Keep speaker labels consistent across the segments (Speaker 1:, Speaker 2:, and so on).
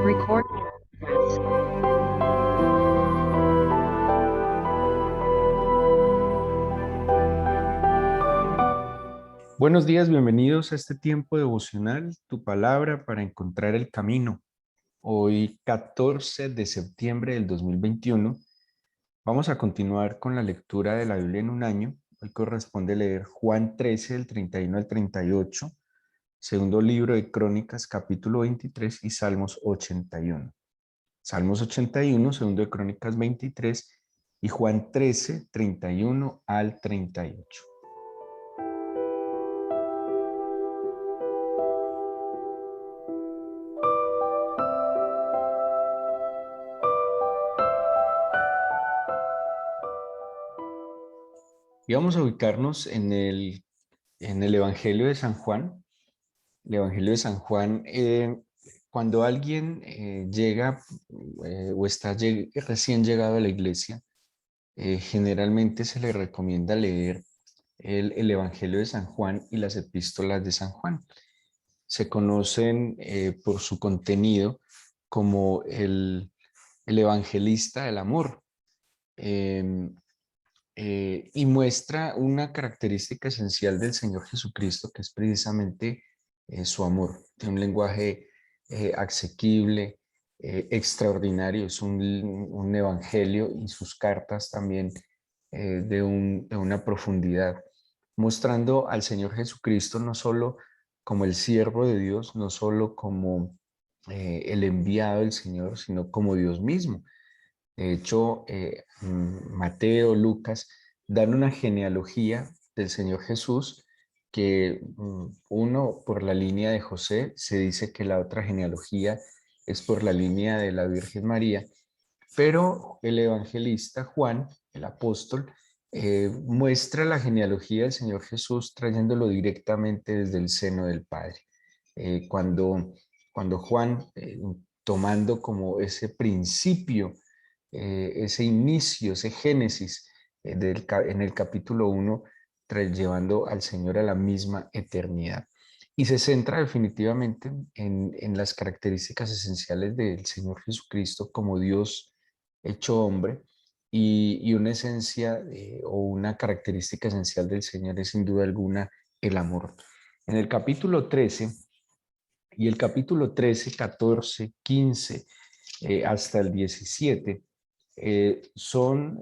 Speaker 1: Recording in progress.
Speaker 2: Buenos días, bienvenidos a este tiempo devocional, tu palabra para encontrar el camino. Hoy, 14 de septiembre del 2021, vamos a continuar con la lectura de la Biblia en un año. Hoy corresponde leer Juan 13, del 31 al 38, segundo libro de Crónicas, capítulo 23 y Salmos 81. Salmos 81, segundo de Crónicas 23 y Juan 13, 31 al 38. Y vamos a ubicarnos en el Evangelio de San Juan. El Evangelio de San Juan, cuando alguien llega o está recién llegado a la iglesia, generalmente se le recomienda leer el Evangelio de San Juan y las epístolas de San Juan. Se conocen por su contenido como el evangelista del amor. Em, y muestra una característica esencial del Señor Jesucristo, que es precisamente su amor. Tiene un lenguaje asequible, extraordinario, es un evangelio y sus cartas también de una profundidad, mostrando al Señor Jesucristo no solo como el siervo de Dios, no solo como el enviado del Señor, sino como Dios mismo. De hecho, Mateo, Lucas dan una genealogía del Señor Jesús que uno por la línea de José, se dice que la otra genealogía es por la línea de la Virgen María, pero el evangelista Juan, el apóstol, muestra la genealogía del Señor Jesús trayéndolo directamente desde el seno del Padre. Cuando Juan, tomando como ese principio, ese inicio, ese génesis en el capítulo 1, llevando al Señor a la misma eternidad. Y se centra definitivamente en las características esenciales del Señor Jesucristo como Dios hecho hombre, y una esencia o una característica esencial del Señor es sin duda alguna el amor. En el capítulo 13 y el capítulo 13, 14, 15 hasta el 17, son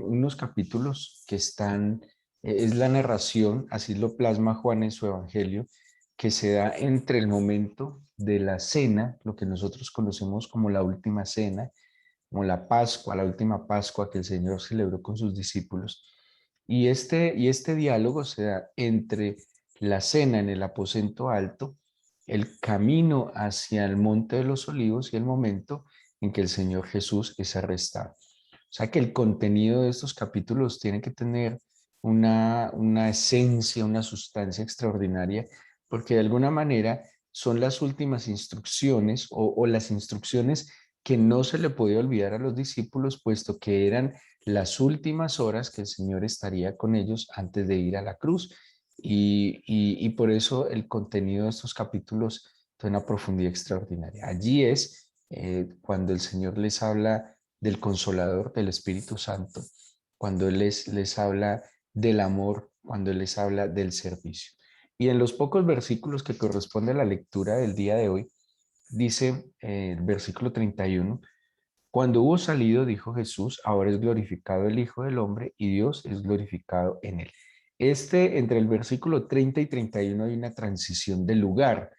Speaker 2: unos capítulos que están, es la narración, así lo plasma Juan en su evangelio, que se da entre el momento de la cena, lo que nosotros conocemos como la última cena, como la Pascua, la última Pascua que el Señor celebró con sus discípulos. Y este diálogo se da entre la cena en el aposento alto, el camino hacia el Monte de los Olivos y el momento en que el Señor Jesús es arrestado. O sea que el contenido de estos capítulos tiene que tener una esencia, una sustancia extraordinaria, porque de alguna manera son las últimas instrucciones o las instrucciones que no se le podía olvidar a los discípulos, puesto que eran las últimas horas que el Señor estaría con ellos antes de ir a la cruz. Y por eso el contenido de estos capítulos tiene una profundidad extraordinaria. Allí es cuando el Señor les habla del Consolador, del Espíritu Santo, cuando Él les habla del amor, cuando Él les habla del servicio. Y en los pocos versículos que corresponde a la lectura del día de hoy, dice el versículo 31, cuando hubo salido, dijo Jesús, ahora es glorificado el Hijo del Hombre y Dios es glorificado en él. Entre el versículo 30 y 31 hay una transición de lugar.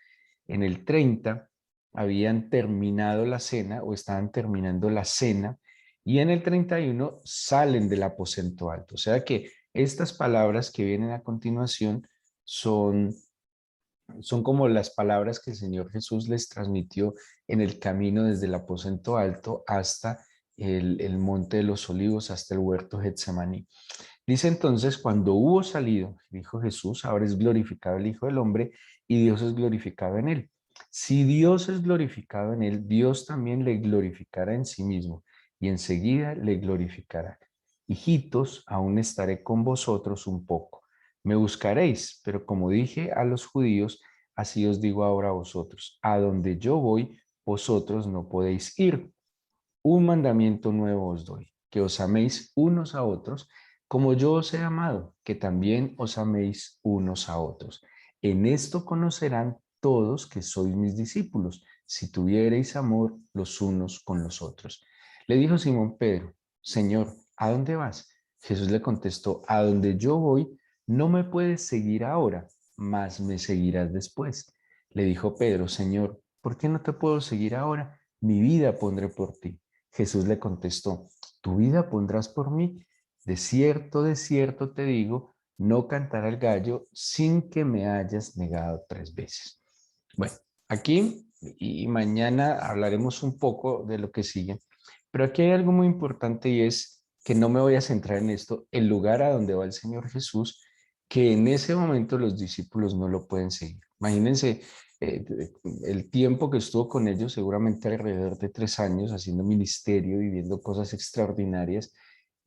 Speaker 2: En el 30 habían terminado la cena o estaban terminando la cena, y en el 31 salen del aposento alto. O sea que estas palabras que vienen a continuación son como las palabras que el Señor Jesús les transmitió en el camino desde el aposento alto hasta el Monte de los Olivos, hasta el huerto Getsemaní. Dice entonces, cuando hubo salido, dijo Jesús, ahora es glorificado el Hijo del Hombre y Dios es glorificado en él. Si Dios es glorificado en él, Dios también le glorificará en sí mismo y enseguida le glorificará. Hijitos, aún estaré con vosotros un poco. Me buscaréis, pero como dije a los judíos, así os digo ahora a vosotros. A donde yo voy, vosotros no podéis ir. Un mandamiento nuevo os doy, que os améis unos a otros, como yo os he amado, que también os améis unos a otros. En esto conocerán todos que sois mis discípulos, si tuviereis amor los unos con los otros. Le dijo Simón Pedro: Señor, ¿a dónde vas? Jesús le contestó: a donde yo voy, no me puedes seguir ahora, mas me seguirás después. Le dijo Pedro: Señor, ¿por qué no te puedo seguir ahora? Mi vida pondré por ti. Jesús le contestó: ¿tu vida pondrás por mí? De cierto te digo, no cantará el gallo sin que me hayas negado 3 veces. Bueno, aquí y mañana hablaremos un poco de lo que sigue, pero aquí hay algo muy importante y es que no me voy a centrar en esto, el lugar a donde va el Señor Jesús, que en ese momento los discípulos no lo pueden seguir. Imagínense eh, el tiempo que estuvo con ellos, seguramente alrededor de 3 años, haciendo ministerio, viviendo cosas extraordinarias.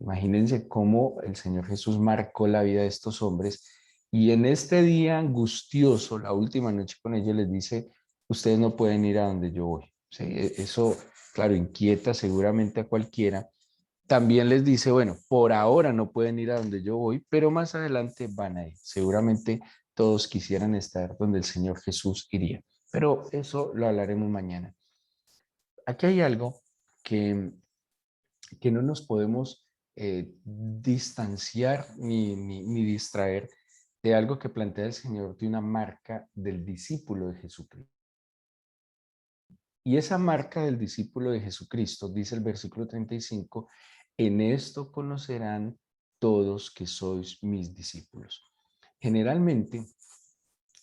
Speaker 2: Imagínense cómo el Señor Jesús marcó la vida de estos hombres y en este día angustioso, la última noche con ellos, les dice: ustedes no pueden ir a donde yo voy. Sí, eso, claro, inquieta seguramente a cualquiera. También les dice: bueno, por ahora no pueden ir a donde yo voy, pero más adelante van a ir. Seguramente todos quisieran estar donde el Señor Jesús iría, pero eso lo hablaremos mañana. Aquí hay algo que, que no nos podemos distanciar ni distraer de algo que plantea el Señor, de una marca del discípulo de Jesucristo. Y esa marca del discípulo de Jesucristo, dice el versículo 35, en esto conocerán todos que sois mis discípulos. Generalmente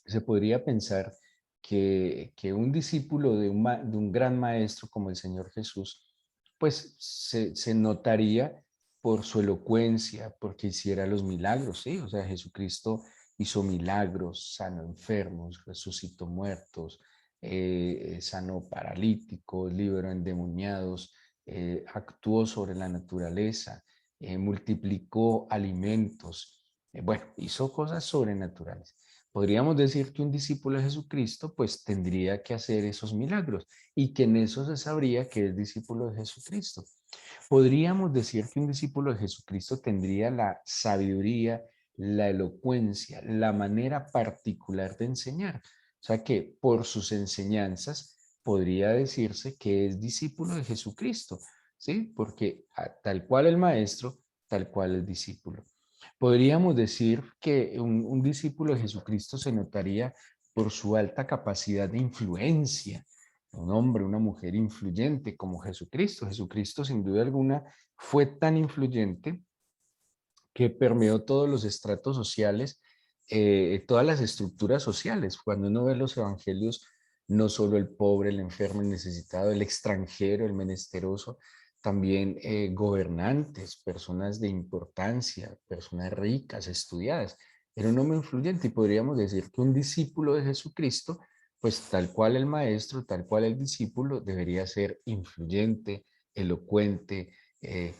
Speaker 2: se podría pensar que un discípulo de un gran maestro como el Señor Jesús, pues se notaría por su elocuencia, porque hiciera los milagros, ¿sí? O sea, Jesucristo hizo milagros, sanó enfermos, resucitó muertos, sanó paralíticos, liberó endemoniados, actuó sobre la naturaleza, multiplicó alimentos, bueno, hizo cosas sobrenaturales. Podríamos decir que un discípulo de Jesucristo pues tendría que hacer esos milagros y que en eso se sabría que es discípulo de Jesucristo. Podríamos decir que un discípulo de Jesucristo tendría la sabiduría, la elocuencia, la manera particular de enseñar. O sea que por sus enseñanzas podría decirse que es discípulo de Jesucristo, ¿sí? Porque tal cual el maestro, tal cual el discípulo. Podríamos decir que un discípulo de Jesucristo se notaría por su alta capacidad de influencia, un hombre, una mujer influyente como Jesucristo. Jesucristo, sin duda alguna, fue tan influyente que permeó todos los estratos sociales, todas las estructuras sociales. Cuando uno ve los evangelios, no solo el pobre, el enfermo, el necesitado, el extranjero, el menesteroso, también gobernantes, personas de importancia, personas ricas, estudiadas. Era un hombre influyente y podríamos decir que un discípulo de Jesucristo, pues tal cual el maestro, tal cual el discípulo, debería ser influyente, elocuente,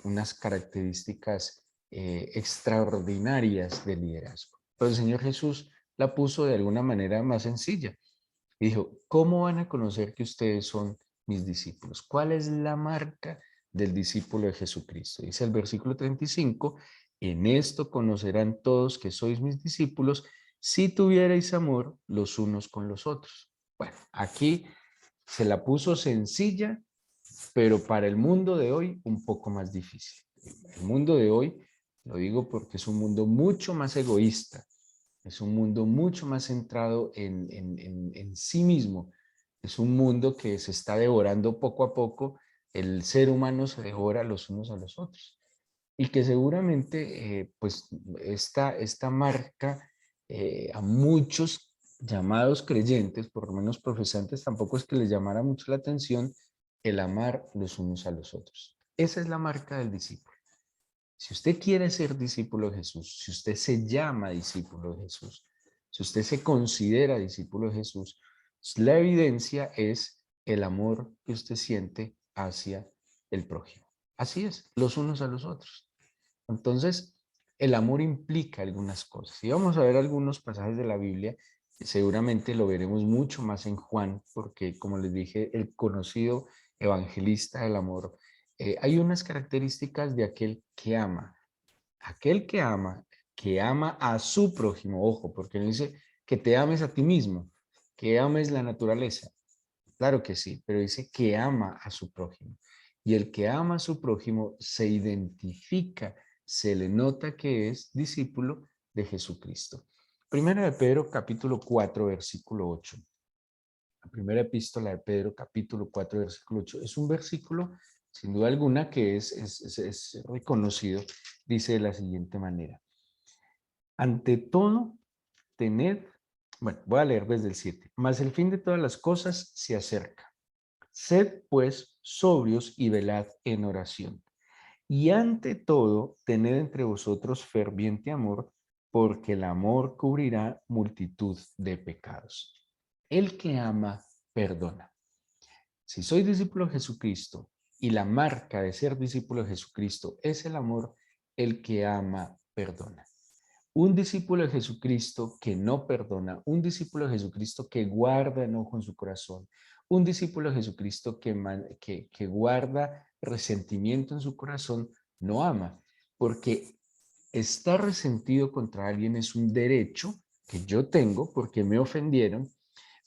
Speaker 2: unas características extraordinarias de liderazgo. Pero el Señor Jesús la puso de alguna manera más sencilla. Y dijo: ¿cómo van a conocer que ustedes son mis discípulos? ¿Cuál es la marca del discípulo de Jesucristo? Dice el versículo 35, en esto conocerán todos que sois mis discípulos si tuvierais amor los unos con los otros. Bueno, aquí se la puso sencilla, pero para el mundo de hoy un poco más difícil. El mundo de hoy, lo digo porque es un mundo mucho más egoísta, es un mundo mucho más centrado en sí mismo, es un mundo que se está devorando poco a poco, el ser humano se devora los unos a los otros y que seguramente pues esta marca a muchos llamados creyentes, por lo menos profesantes, tampoco es que les llamara mucho la atención el amar los unos a los otros. Esa es la marca del discípulo. Si usted quiere ser discípulo de Jesús, si usted se llama discípulo de Jesús, si usted se considera discípulo de Jesús, la evidencia es el amor que usted siente hacia el prójimo. Así es, los unos a los otros. Entonces, el amor implica algunas cosas. Y vamos a ver algunos pasajes de la Biblia Seguramente lo veremos mucho más en Juan, porque como les dije, el conocido evangelista del amor, hay unas características de aquel que ama. Aquel que ama a su prójimo, ojo, porque no dice que te ames a ti mismo, que ames la naturaleza. Claro que sí, pero dice que ama a su prójimo. Y el que ama a su prójimo se identifica, se le nota que es discípulo de Jesucristo. Primera de Pedro, capítulo 4, versículo 8. La primera epístola de Pedro, capítulo 4, versículo 8. Es un versículo, sin duda alguna, que es reconocido. Dice de la siguiente manera. Ante todo, tened, bueno, voy a leer desde el 7. Mas el fin de todas las cosas se acerca. Sed, pues, sobrios y velad en oración. Y ante todo, tened entre vosotros ferviente amor, porque el amor cubrirá multitud de pecados. El que ama, perdona. Si soy discípulo de Jesucristo y la marca de ser discípulo de Jesucristo es el amor, el que ama, perdona. Un discípulo de Jesucristo que no perdona, un discípulo de Jesucristo que guarda enojo en su corazón, un discípulo de Jesucristo que guarda resentimiento en su corazón, no ama, porque estar resentido contra alguien es un derecho que yo tengo porque me ofendieron,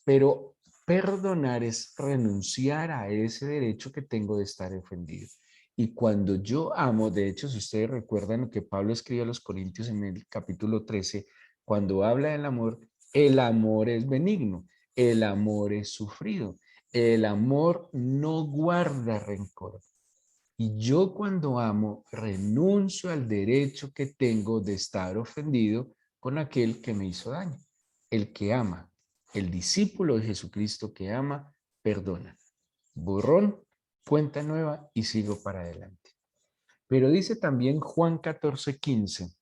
Speaker 2: pero perdonar es renunciar a ese derecho que tengo de estar ofendido. Y cuando yo amo, de hecho, si ustedes recuerdan lo que Pablo escribe a los Corintios en el capítulo 13, cuando habla del amor, el amor es benigno, el amor es sufrido, el amor no guarda rencor. Y yo cuando amo, renuncio al derecho que tengo de estar ofendido con aquel que me hizo daño. El que ama, el discípulo de Jesucristo que ama, perdona. Borrón, cuenta nueva y sigo para adelante. Pero dice también Juan 14:15,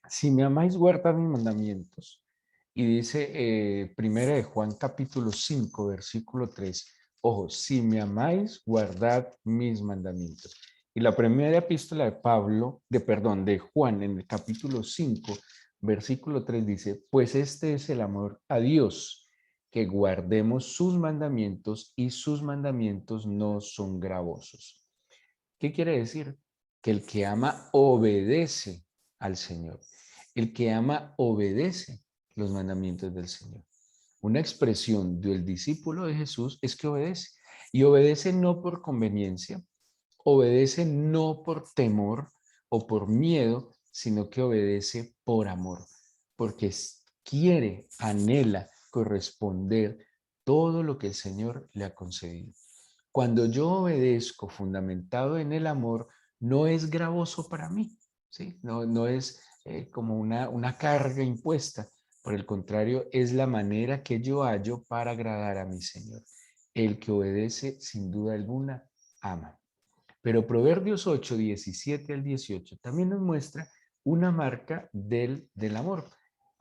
Speaker 2: si me amáis, guardad mis mandamientos. Y dice primera de Juan capítulo 5, versículo 3, ojo, si me amáis, guardad mis mandamientos. Y la primera epístola de Pablo, de Juan, en el capítulo 5, versículo 3 dice, pues este es el amor a Dios, que guardemos sus mandamientos y sus mandamientos no son gravosos. ¿Qué quiere decir? Que el que ama obedece al Señor. El que ama obedece los mandamientos del Señor. Una expresión del discípulo de Jesús es que obedece. Y obedece no por conveniencia, obedece no por temor o por miedo, sino que obedece por amor, porque quiere, anhela corresponder todo lo que el Señor le ha concedido. Cuando yo obedezco fundamentado en el amor, no es gravoso para mí, ¿sí? No es como una carga impuesta. Por el contrario, es la manera que yo hallo para agradar a mi Señor. El que obedece, sin duda alguna, ama. Pero Proverbios 8, 17 al 18 también nos muestra una marca del amor.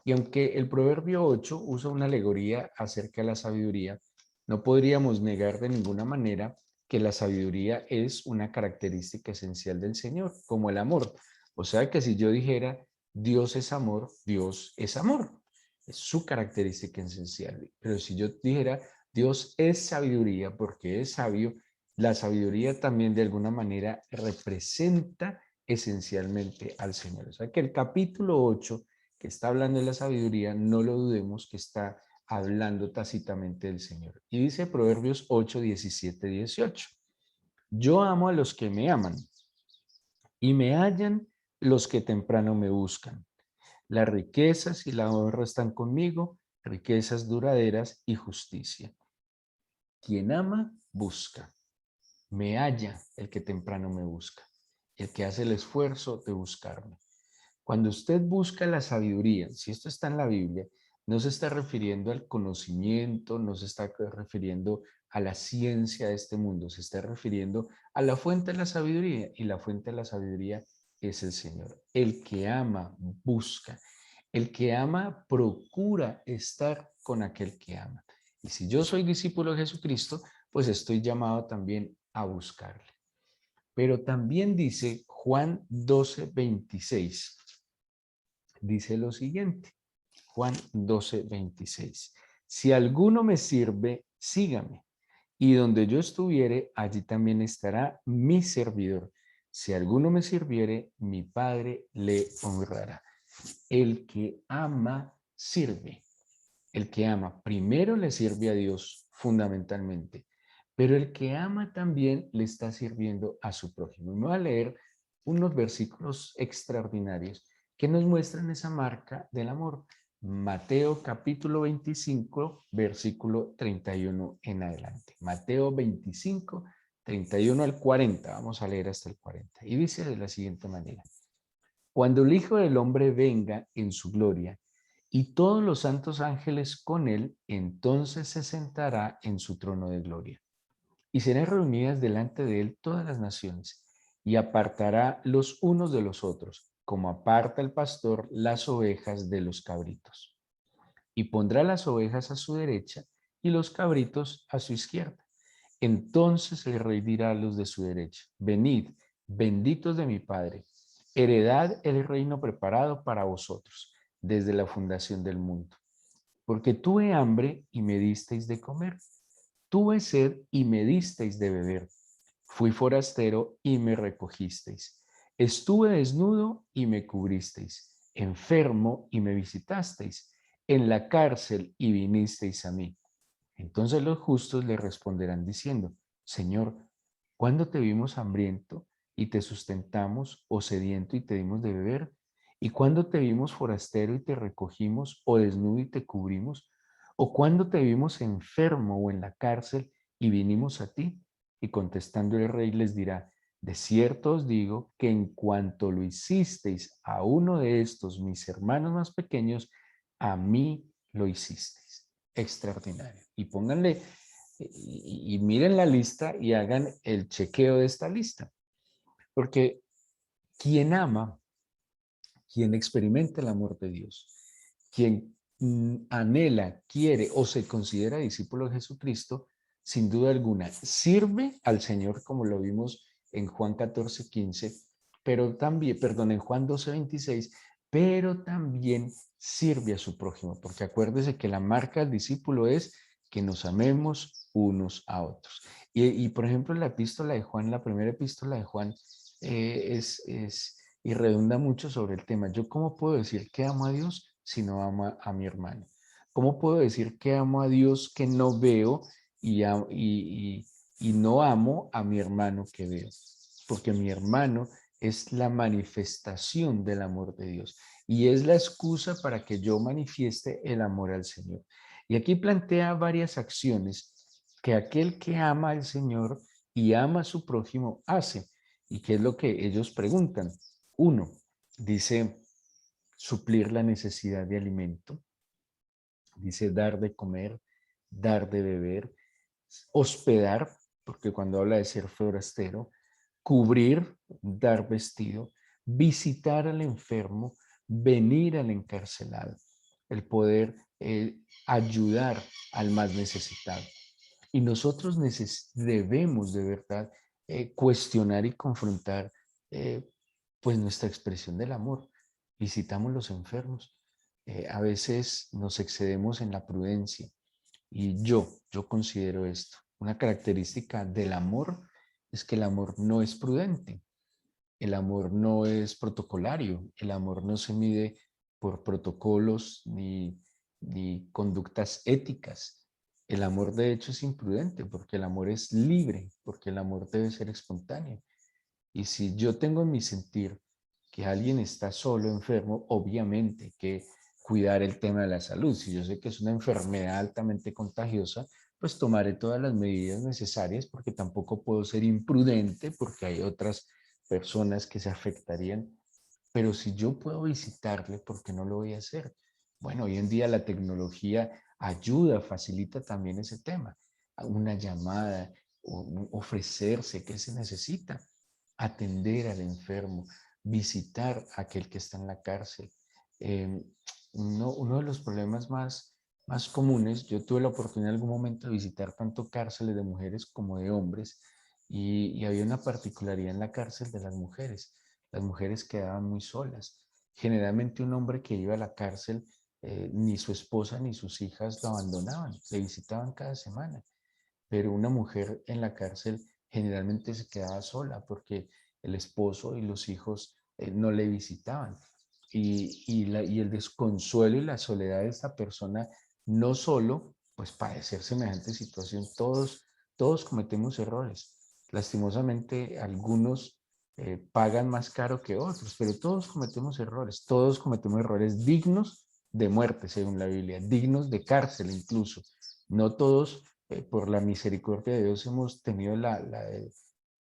Speaker 2: Y aunque el Proverbio 8 usa una alegoría acerca de la sabiduría, no podríamos negar de ninguna manera que la sabiduría es una característica esencial del Señor, como el amor. O sea que si yo dijera Dios es amor, Dios es amor. Es su característica esencial. Pero si yo dijera Dios es sabiduría porque es sabio, la sabiduría también de alguna manera representa esencialmente al Señor. O sea que el capítulo 8 que está hablando de la sabiduría, no lo dudemos que está hablando tácitamente del Señor. Y dice Proverbios 8, 17, 18. Yo amo a los que me aman y me hallan los que temprano me buscan. Las riquezas y la honra están conmigo, riquezas duraderas y justicia. Quien ama, busca. Me halla el que temprano me busca, el que hace el esfuerzo de buscarme. Cuando usted busca la sabiduría, si esto está en la Biblia, no se está refiriendo al conocimiento, no se está refiriendo a la ciencia de este mundo, se está refiriendo a la fuente de la sabiduría y la fuente de la sabiduría es el Señor. El que ama, busca. El que ama, procura estar con aquel que ama. Y si yo soy discípulo de Jesucristo, pues estoy llamado también a buscarle. Pero también dice Juan 12:26, dice lo siguiente. Juan 12:26. Si alguno me sirve, sígame. Y donde yo estuviere, allí también estará mi servidor. Si alguno me sirviere, mi Padre le honrará. El que ama, sirve. El que ama primero le sirve a Dios fundamentalmente, pero el que ama también le está sirviendo a su prójimo. Me voy a leer unos versículos extraordinarios que nos muestran esa marca del amor. Mateo capítulo 25, versículo 31 en adelante. Mateo 25, 31 al 40. Vamos a leer hasta el 40. Y dice de la siguiente manera. Cuando el Hijo del Hombre venga en su gloria y todos los santos ángeles con él, entonces se sentará en su trono de gloria. Y serán reunidas delante de él todas las naciones, y apartará los unos de los otros, como aparta el pastor las ovejas de los cabritos. Y pondrá las ovejas a su derecha y los cabritos a su izquierda. Entonces el rey dirá a los de su derecha, venid, benditos de mi Padre, heredad el reino preparado para vosotros desde la fundación del mundo. Porque tuve hambre y me disteis de comer, tuve sed y me disteis de beber, fui forastero y me recogisteis, estuve desnudo y me cubristeis, enfermo y me visitasteis, en la cárcel y vinisteis a mí. Entonces los justos le responderán diciendo, Señor, ¿cuándo te vimos hambriento y te sustentamos, o sediento y te dimos de beber? ¿Y cuándo te vimos forastero y te recogimos, o desnudo y te cubrimos? ¿O cuándo te vimos enfermo o en la cárcel y vinimos a ti? Y contestando el rey les dirá, de cierto os digo que en cuanto lo hicisteis a uno de estos mis hermanos más pequeños, a mí lo hicisteis. Extraordinario. Y pónganle, y miren la lista y hagan el chequeo de esta lista. Porque quien ama, quien experimenta el amor de Dios, quien anhela, quiere o se considera discípulo de Jesucristo, sin duda alguna, sirve al Señor como lo vimos en Juan 14:15, pero también, perdón, en Juan 12:26, pero también sirve a su prójimo, porque acuérdese que la marca del discípulo es que nos amemos unos a otros. Y por ejemplo, la epístola de Juan, la primera epístola de Juan, y redunda mucho sobre el tema. ¿Yo cómo puedo decir que amo a Dios si no amo a mi hermano? ¿Cómo puedo decir que amo a Dios que no veo y no amo a mi hermano que veo? Porque mi hermano es la manifestación del amor de Dios y es la excusa para que yo manifieste el amor al Señor. Y aquí plantea varias acciones que aquel que ama al Señor y ama a su prójimo hace. ¿Y qué es lo que ellos preguntan? Uno, dice suplir la necesidad de alimento, dice dar de comer, dar de beber, hospedar, porque cuando habla de ser forastero, cubrir, dar vestido, visitar al enfermo, venir al encarcelado, el poder ayudar al más necesitado. Y nosotros debemos de verdad cuestionar y confrontar eh, pues nuestra expresión del amor. Visitamos los enfermos. A veces nos excedemos en la prudencia. Y yo considero esto. Una característica del amor es que el amor no es prudente. El amor no es protocolario. El amor no se mide por protocolos ni conductas éticas. El amor de hecho es imprudente porque el amor es libre, porque el amor debe ser espontáneo. Y si yo tengo en mi sentir que alguien está solo, enfermo, obviamente que cuidar el tema de la salud. Si yo sé que es una enfermedad altamente contagiosa, pues tomaré todas las medidas necesarias porque tampoco puedo ser imprudente porque hay otras personas que se afectarían. Pero si yo puedo visitarle, ¿por qué no lo voy a hacer? Bueno, hoy en día la tecnología ayuda, facilita también ese tema. Una llamada, ofrecerse, ¿qué se necesita? Atender al enfermo, visitar a aquel que está en la cárcel. Eh, uno de los problemas más comunes, yo tuve la oportunidad en algún momento de visitar tanto cárceles de mujeres como de hombres y había una particularidad en la cárcel de las mujeres. Las mujeres quedaban muy solas. Generalmente un hombre que iba a la cárcel ni su esposa ni sus hijas lo abandonaban, le visitaban cada semana. Pero una mujer en la cárcel generalmente se quedaba sola porque el esposo y los hijos no le visitaban. Y el desconsuelo y la soledad de esta persona, no solo pues padecer semejante situación, todos cometemos errores. Lastimosamente, algunos pagan más caro que otros, pero todos cometemos errores dignos de muerte, según la Biblia, dignos de cárcel incluso. No todos, por la misericordia de Dios, hemos tenido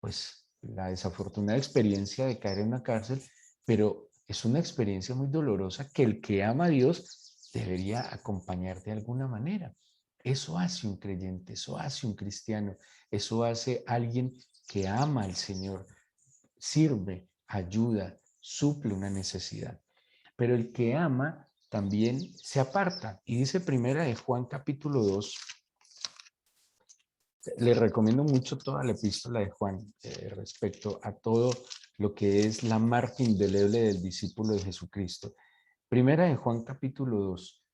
Speaker 2: pues, la desafortunada experiencia de caer en una cárcel, pero es una experiencia muy dolorosa que el que ama a Dios debería acompañar de alguna manera. Eso hace un creyente, eso hace un cristiano, eso hace alguien que ama al Señor, sirve, ayuda, suple una necesidad. Pero el que ama también se aparta. Y dice primera de Juan capítulo 2. Les recomiendo mucho toda la epístola de Juan respecto a todo lo que es la marca indeleble del discípulo de Jesucristo. Primera de Juan capítulo 2,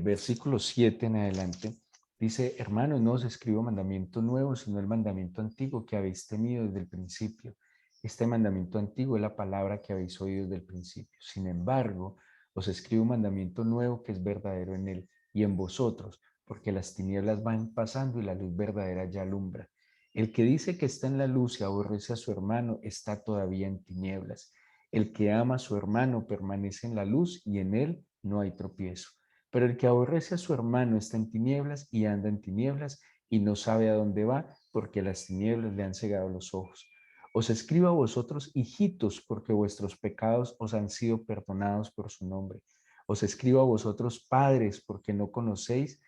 Speaker 2: versículo 7 en adelante, dice: hermanos, no os escribo mandamiento nuevo, sino el mandamiento antiguo que habéis tenido desde el principio. Este mandamiento antiguo es la palabra que habéis oído desde el principio. Sin embargo, os escribo un mandamiento nuevo que es verdadero en él y en vosotros, porque las tinieblas van pasando y la luz verdadera ya alumbra. El que dice que está en la luz y aborrece a su hermano está todavía en tinieblas. El que ama a su hermano permanece en la luz y en él no hay tropiezo. Pero el que aborrece a su hermano está en tinieblas y anda en tinieblas y no sabe a dónde va porque las tinieblas le han cegado los ojos. Os escribo a vosotros, hijitos, porque vuestros pecados os han sido perdonados por su nombre. Os escribo a vosotros, padres, porque no conocéis,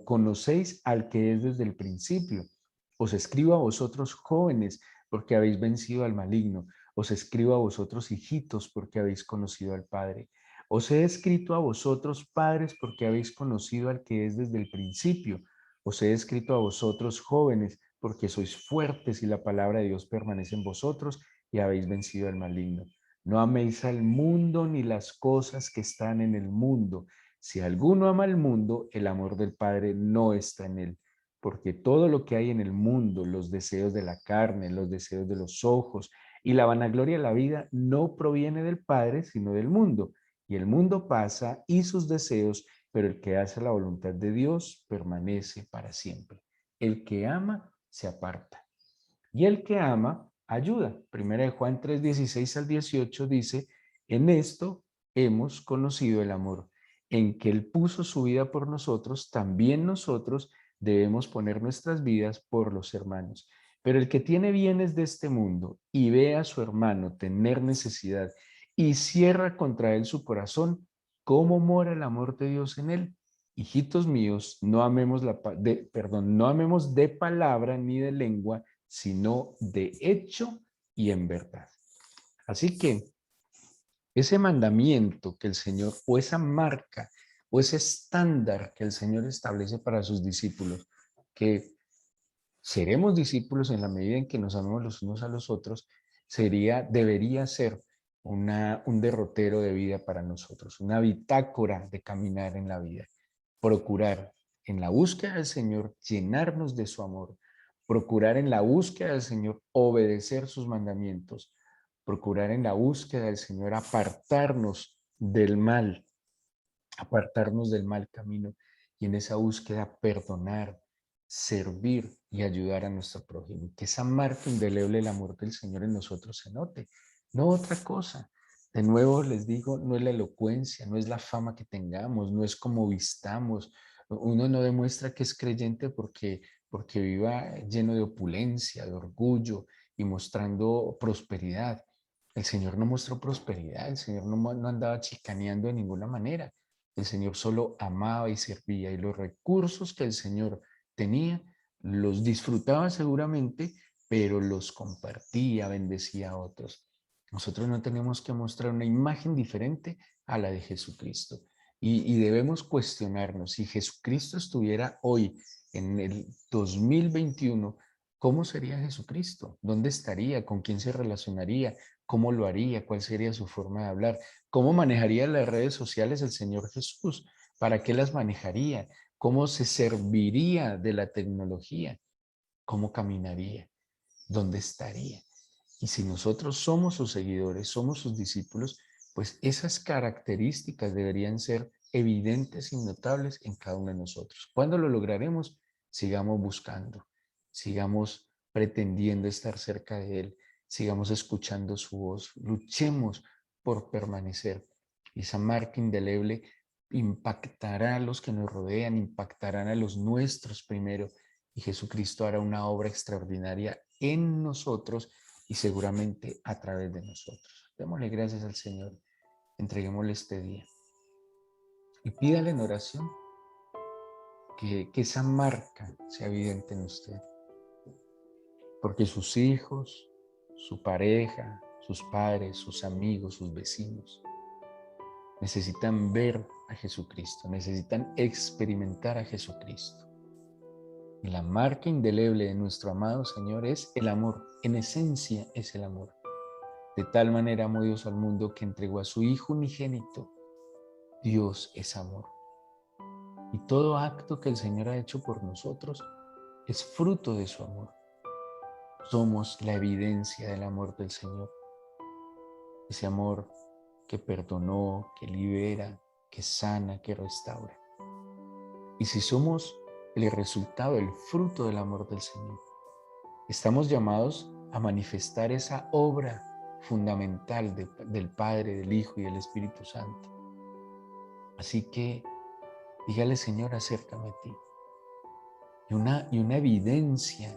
Speaker 2: conocéis al que es desde el principio. Os escribo a vosotros, jóvenes, porque habéis vencido al maligno. Os escribo a vosotros, hijitos, porque habéis conocido al Padre. Os he escrito a vosotros, padres, porque habéis conocido al que es desde el principio. Os he escrito a vosotros, jóvenes, porque sois fuertes y la palabra de Dios permanece en vosotros y habéis vencido al maligno. No améis al mundo ni las cosas que están en el mundo. Si alguno ama al mundo, el amor del Padre no está en él. Porque todo lo que hay en el mundo, los deseos de la carne, los deseos de los ojos y la vanagloria de la vida, no proviene del Padre, sino del mundo. Y el mundo pasa y sus deseos, pero el que hace la voluntad de Dios permanece para siempre. El que ama se aparta. Y el que ama ayuda. Primera de Juan 3, 16 al 18 dice: en esto hemos conocido el amor, en que Él puso su vida por nosotros, también nosotros debemos poner nuestras vidas por los hermanos. Pero el que tiene bienes de este mundo y ve a su hermano tener necesidad y cierra contra él su corazón, ¿cómo mora el amor de Dios en él? Hijitos míos, no amemos de palabra ni de lengua, sino de hecho y en verdad. Así que ese mandamiento que el Señor, o esa marca, o ese estándar que el Señor establece para sus discípulos, que seremos discípulos en la medida en que nos amemos los unos a los otros, debería ser un derrotero de vida para nosotros, una bitácora de caminar en la vida. Procurar en la búsqueda del Señor llenarnos de su amor, procurar en la búsqueda del Señor obedecer sus mandamientos, procurar en la búsqueda del Señor apartarnos del mal camino y en esa búsqueda perdonar, servir y ayudar a nuestro prójimo. Que esa marca indeleble del amor del Señor en nosotros se note, no otra cosa. De nuevo les digo, no es la elocuencia, no es la fama que tengamos, no es como vistamos. Uno no demuestra que es creyente porque viva lleno de opulencia, de orgullo y mostrando prosperidad. El Señor no mostró prosperidad, el Señor no andaba chicaneando de ninguna manera. El Señor solo amaba y servía y los recursos que el Señor tenía los disfrutaba seguramente, pero los compartía, bendecía a otros. Nosotros no tenemos que mostrar una imagen diferente a la de Jesucristo y debemos cuestionarnos si Jesucristo estuviera hoy en el 2021, ¿Cómo sería Jesucristo? ¿Dónde estaría? ¿Con quién se relacionaría? ¿Cómo lo haría? ¿Cuál sería su forma de hablar? ¿Cómo manejaría las redes sociales el Señor Jesús? ¿Para qué las manejaría? ¿Cómo se serviría de la tecnología? ¿Cómo caminaría? ¿Dónde estaría? Y si nosotros somos sus seguidores, somos sus discípulos, pues esas características deberían ser evidentes y notables en cada uno de nosotros. ¿Cuándo lo lograremos? Sigamos buscando, sigamos pretendiendo estar cerca de Él, sigamos escuchando su voz, luchemos por permanecer. Y esa marca indeleble impactará a los que nos rodean, impactarán a los nuestros primero, y Jesucristo hará una obra extraordinaria en nosotros y seguramente a través de nosotros. Démosle gracias al Señor, entreguémosle este día y pídale en oración que esa marca sea evidente en usted, porque sus hijos, su pareja, sus padres, sus amigos, sus vecinos necesitan ver a Jesucristo, necesitan experimentar a Jesucristo. Y la marca indeleble de nuestro amado Señor es el amor, en esencia es el amor. De tal manera amó Dios al mundo que entregó a su Hijo unigénito. Dios es amor. Y todo acto que el Señor ha hecho por nosotros es fruto de su amor. Somos la evidencia del amor del Señor. Ese amor que perdonó, que libera, que sana, que restaura. Y si somos el resultado, el fruto del amor del Señor, estamos llamados a manifestar esa obra fundamental del Padre, del Hijo y del Espíritu Santo. Así que dígale, Señor, acércame a ti. Y una evidencia,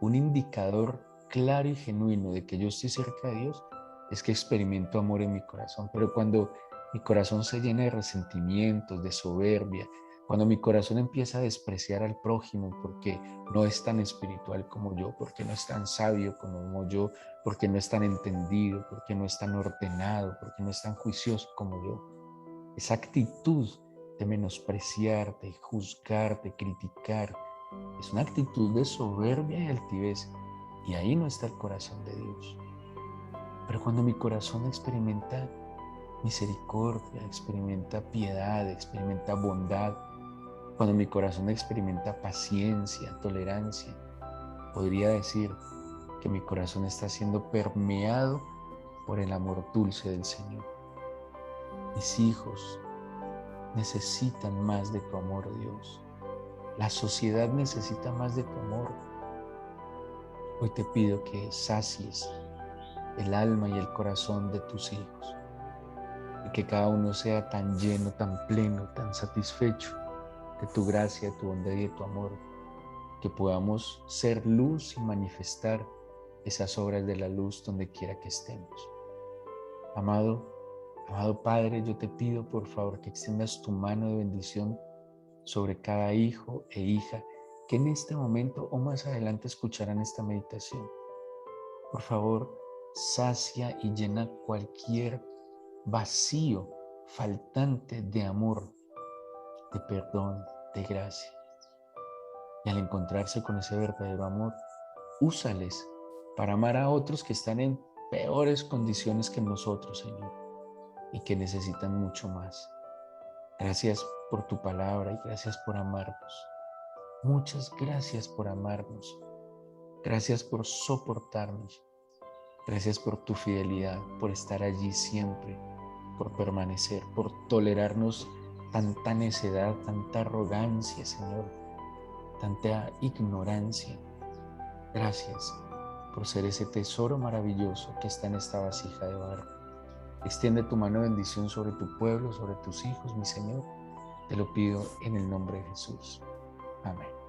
Speaker 2: un indicador claro y genuino de que yo estoy cerca de Dios es que experimento amor en mi corazón. Pero cuando mi corazón se llena de resentimientos, de soberbia, cuando mi corazón empieza a despreciar al prójimo porque no es tan espiritual como yo, porque no es tan sabio como yo, porque no es tan entendido, porque no es tan ordenado, porque no es tan juicioso como yo, esa actitud de menospreciar, de juzgar, de criticar, es una actitud de soberbia y altivez, y ahí no está el corazón de Dios. Pero cuando mi corazón experimenta misericordia, experimenta piedad, experimenta bondad, cuando mi corazón experimenta paciencia, tolerancia, podría decir que mi corazón está siendo permeado por el amor dulce del Señor. Mis hijos necesitan más de tu amor, Dios. La sociedad necesita más de tu amor. Hoy te pido que sacies el alma y el corazón de tus hijos y que cada uno sea tan lleno, tan pleno, tan satisfecho de tu gracia, de tu bondad y de tu amor, que podamos ser luz y manifestar esas obras de la luz donde quiera que estemos. Amado Padre, yo te pido por favor que extiendas tu mano de bendición sobre cada hijo e hija que en este momento o más adelante escucharán esta meditación. Por favor, sacia y llena cualquier vacío faltante de amor, de perdón, de gracia. Y al encontrarse con ese verdadero amor, úsales para amar a otros que están en peores condiciones que nosotros, Señor, y que necesitan mucho más. Gracias por tu palabra y gracias por amarnos. Muchas gracias por amarnos. Gracias por soportarnos. Gracias por tu fidelidad, por estar allí siempre, por permanecer, por tolerarnos tanta necedad, tanta arrogancia, Señor, tanta ignorancia. Gracias por ser ese tesoro maravilloso que está en esta vasija de barro. Extiende tu mano de bendición sobre tu pueblo, sobre tus hijos, mi Señor. Te lo pido en el nombre de Jesús. Amén.